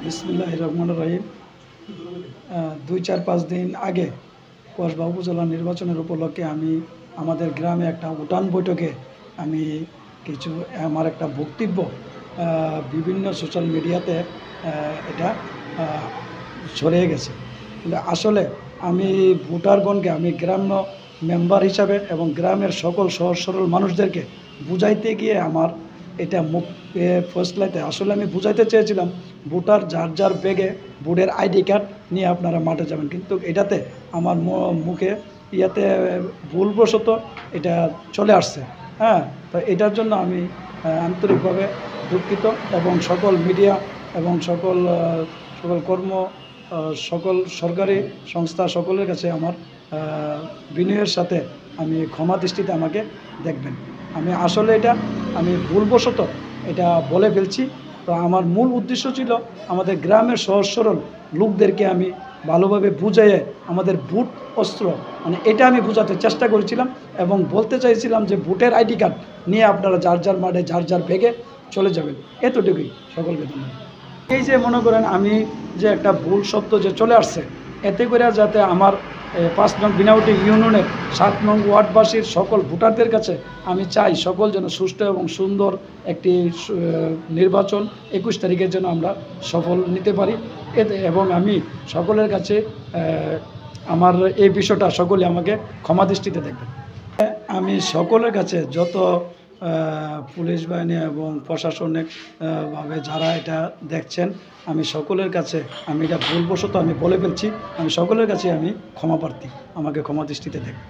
বিসমিল্লাহির রহমানির রহিম। 2-4-5 দিন আগে কসবা উপজেলা নির্বাচনের উপলক্ষে আমি আমাদের গ্রামে একটা উঠান বৈঠকে আমি আমার একটা বক্তব্য বিভিন্ন সোশ্যাল মিডিয়াতে এটা ছড়িয়ে গেছে। কিন্তু আসলে আমি ভোটারগণকে আমি গ্রাম্য মেম্বার হিসাবে এবং গ্রামের সকল সহজ সরল মানুষদেরকে বুঝাইতে গিয়ে আমার এটা ফসলাতে আসলে আমি বুঝাইতে চেয়েছিলাম ভোটার যার যার ব্যাগে ভোটের আইডি কার্ড নিয়ে আপনারা মাঠে যাবেন, কিন্তু এটাতে আমার মুখে ইয়াতে ভুলবশত এটা চলে আসছে। তো এটার জন্য আমি আন্তরিকভাবে দুঃখিত এবং সকল মিডিয়া এবং সকল সকল সরকারি সংস্থা সকলের কাছে আমার বিনয়ের সাথে আমি ক্ষমা দৃষ্টিতে আমাকে দেখবেন। আমি আসলে আমি ভুলবশত এটা বলে ফেলছি। তো আমার মূল উদ্দেশ্য ছিল আমাদের গ্রামের সহজ সরল লোকদেরকে আমি ভালোভাবে বুঝিয়ে আমাদের ভোট অস্ত্র এটা আমি বোঝাতে চেষ্টা করেছিলাম এবং বলতে চাইছিলাম যে ভোটের আইডি কার্ড নিয়ে আপনারা যার যার মাঠে যার যার ব্যাগে চলে যাবেন। এতটুকুই, সকলকে ধন্যবাদ। এই যে মনে করেন আমি যে একটা ভুল শব্দ যে চলে আসছে, এতে করে যাতে আমার 5 নং বিনাউটি ইউনিয়নের 7 নং ওয়ার্ডবাসীর সকল ভোটারদের কাছে আমি চাই সকল যেন সুষ্ঠু এবং সুন্দর একটি নির্বাচন 21 তারিখের জন্য আমরা সফল নিতে পারি। এবং আমি সকলের কাছে আমার এই বিষয়টা সকলে আমাকে ক্ষমা দৃষ্টিতে দেখবেন। আমি সকলের কাছে যত পুলিশ বাহিনী এবং প্রশাসনিকভাবে যারা এটা দেখছেন, আমি সকলের কাছে আমি এটা ভুলবশত আমি বলে ফেলছি, আমি সকলের কাছে আমি ক্ষমা প্রার্থী, আমাকে ক্ষমা দৃষ্টিতে দেখবেন।